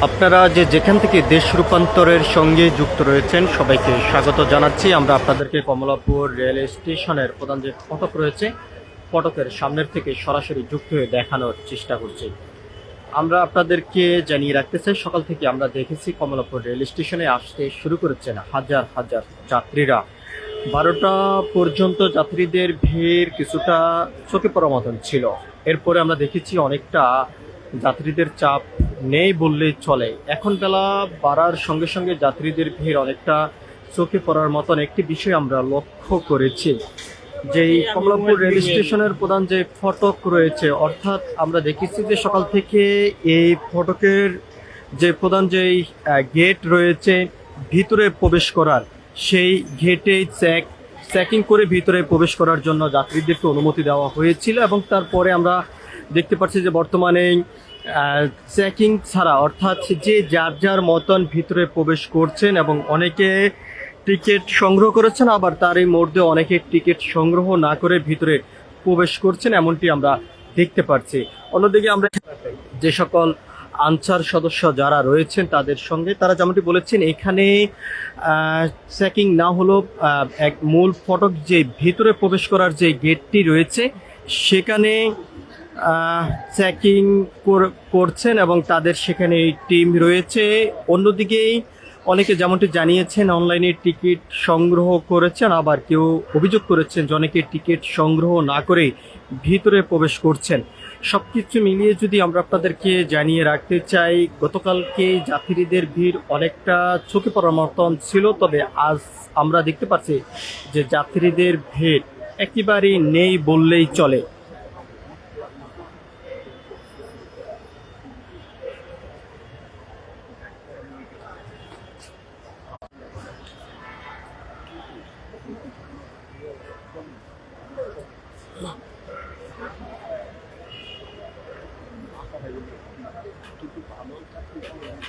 আপনারা যেখান থেকে দেশ রূপান্তরের সঙ্গে যুক্ত রয়েছেন সবাইকে স্বাগত জানাচ্ছি। আমরা আপনাদেরকে কমলাপুর রেল স্টেশনের প্রধান যে ফটক রয়েছে ফটকের সামনের থেকে সরাসরি যুক্ত হয়ে দেখানোর চেষ্টা করছি। আমরা আপনাদেরকে জানিয়ে রাখতে চাই, সকাল থেকে আমরা দেখেছি কমলাপুর রেল স্টেশনে আসতে শুরু করেছেন হাজার হাজার যাত্রীরা। 12টা পর্যন্ত যাত্রীদের ভিড় কিছুটা চোখে পড়ার মতন ছিল। এরপরে আমরা দেখেছি অনেকটা যাত্রীদের চাপ নেই বললেই চলে। এখন বেলা বাড়ার সঙ্গে সঙ্গে যাত্রীদের ভিড় অনেকটা চোখে পড়ার মতন একটি বিষয় আমরা লক্ষ্য করেছি। যেই কমলাপুর রেল স্টেশনের প্রধান যে ফটক রয়েছে, অর্থাৎ আমরা দেখেছি যে সকাল থেকে এই ফটকের যে প্রধান যেই গেট রয়েছে ভিতরে প্রবেশ করার, সেই গেটে চেকিং করে ভিতরে প্রবেশ করার জন্য যাত্রীদেরকে অনুমতি দেওয়া হয়েছিল। এবং তারপরে আমরা দেখতে পাচ্ছি যে বর্তমানে চেকিং ছাড়া, অর্থাৎ যে যার যার মতন ভিতরে প্রবেশ করছেন এবং অনেকে টিকিট সংগ্রহ করেছেন, আবার তারই মধ্যে অনেকে টিকিট সংগ্রহ না করে ভিতরে প্রবেশ করছেন, এমনটি আমরা দেখতে পাচ্ছি। অন্যদিকে আমরা যে সকল আনসার সদস্য যারা রয়েছেন তাদের সঙ্গে তারা যেমনটি বলেছেন, এখানে চেকিং না হলেও এক মূল ফটক যে ভিতরে প্রবেশ করার যে গেটটি রয়েছে সেখানে চেকিং করছেন এবং তাদের সেখানে টিম রয়েছে। অন্যদিকেই অনেকে যেমনটি জানিয়েছেন অনলাইনে টিকিট সংগ্রহ করেছেন, আবার কেউ অভিযোগ করেছেন যে অনেকে টিকিট সংগ্রহ না করে ভিতরে প্রবেশ করছেন। সব কিছু মিলিয়ে যদি আমরা আপনাদেরকে জানিয়ে রাখতে চাই, গতকালকে যাত্রীদের ভিড় অনেকটা চোখে পড়ার মতন ছিল, তবে আজ আমরা দেখতে পাচ্ছি যে যাত্রীদের ভিড় একেবারেই নেই বললেই চলে।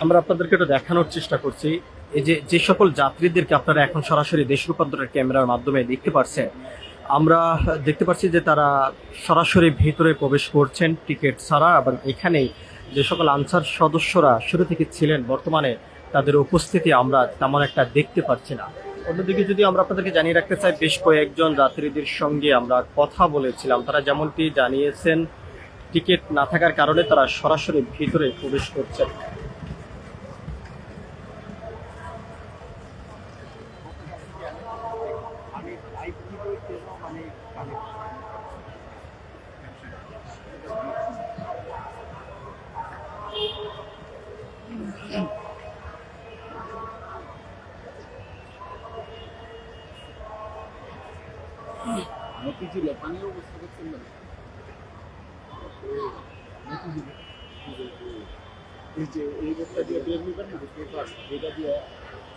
আমরা আপনাদেরকে এটা দেখানোর চেষ্টা করছি, এই যে সকল যাত্রীদেরকে আপনারা এখন সরাসরি দেশ রূপান্তরের ক্যামেরার মাধ্যমে দেখতে পাচ্ছেন। আমরা দেখতে পাচ্ছি যে তারা সরাসরি ভিতরে প্রবেশ করছেন টিকিট ছাড়া, এবং এখানে যে সকল আনসার সদস্যরা শুরু থেকে ছিলেন বর্তমানে তাদের উপস্থিতি আমরা তেমন একটা দেখতে পাচ্ছি না। অন্যদিকে যদি আমরা আপনাদেরকে জানিয়ে রাখতে চাই, বেশ কয়েকজন যাত্রীদের সঙ্গে আমরা কথা বলেছিলাম, তারা যেমনটি জানিয়েছেন টিকিট না থাকার কারণে তারা সরাসরি ভিতরে প্রবেশ করছেন।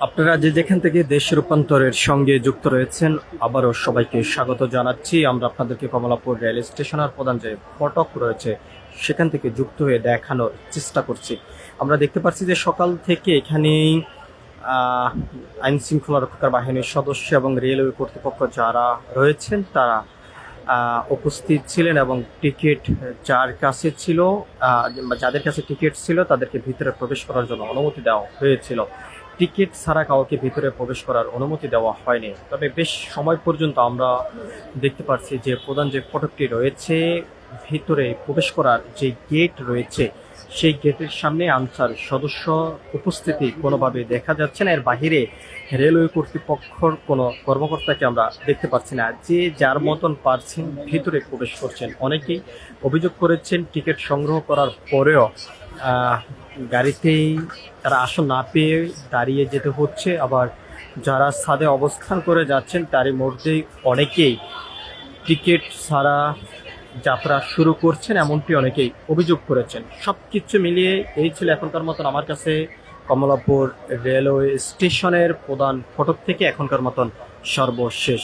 আপনারা যেখান থেকে দেশ রূপান্তরের সঙ্গে যুক্ত রয়েছেন আবারও সবাইকে স্বাগত জানাচ্ছি। আমরা আপনাদেরকে কমলাপুর রেল স্টেশনের প্রধান যে ফটক রয়েছে সেখান থেকে যুক্ত হয়ে দেখানোর চেষ্টা করছি। আমরা দেখতে পাচ্ছি যে সকাল থেকে এখানে আইন শৃঙ্খলা রক্ষাকারী বাহিনীর সদস্য এবং রেলওয়ে কর্তৃপক্ষ যারা রয়েছেন তারা উপস্থিত ছিলেন, এবং টিকিট যার কাছে ছিল, যাদের কাছে টিকিট ছিল তাদেরকে ভিতরে প্রবেশ করার জন্য অনুমতি দেওয়া হয়েছিল। টিকিট ছাড়া কাউকে ভিতরে প্রবেশ করার অনুমতি দেওয়া হয়নি। তবে বেশ সময় পর্যন্ত আমরা দেখতে পাচ্ছি যে প্রধান যে ফটকটি রয়েছে ভিতরে প্রবেশ করার যে গেট রয়েছে সেই গেটের সামনে আনসার সদস্য উপস্থিতি কোনোভাবে দেখা যাচ্ছে না। এর বাহিরে রেলওয়ে কর্তৃপক্ষের কোনো কর্মকর্তাকে আমরা দেখতে পাচ্ছি না। যে যার মতন পারছেন ভিতরে প্রবেশ করছেন। অনেকেই অভিযোগ করেছেন টিকিট সংগ্রহ করার পরেও গাড়িতেই তারা আসন না পেয়ে দাঁড়িয়ে যেতে হচ্ছে, আবার যারা ছাদে অবস্থান করে যাচ্ছেন তারই মধ্যেই অনেকেই টিকিট ছাড়া যাত্রা শুরু করছেন, এমনটি অনেকেই অভিযোগ করেছেন। সব কিছু মিলিয়ে এই ছিল এখনকার মতন আমার কাছে কমলাপুর রেলওয়ে স্টেশনের প্রধান ফটক থেকে এখনকার মতন সর্বশেষ।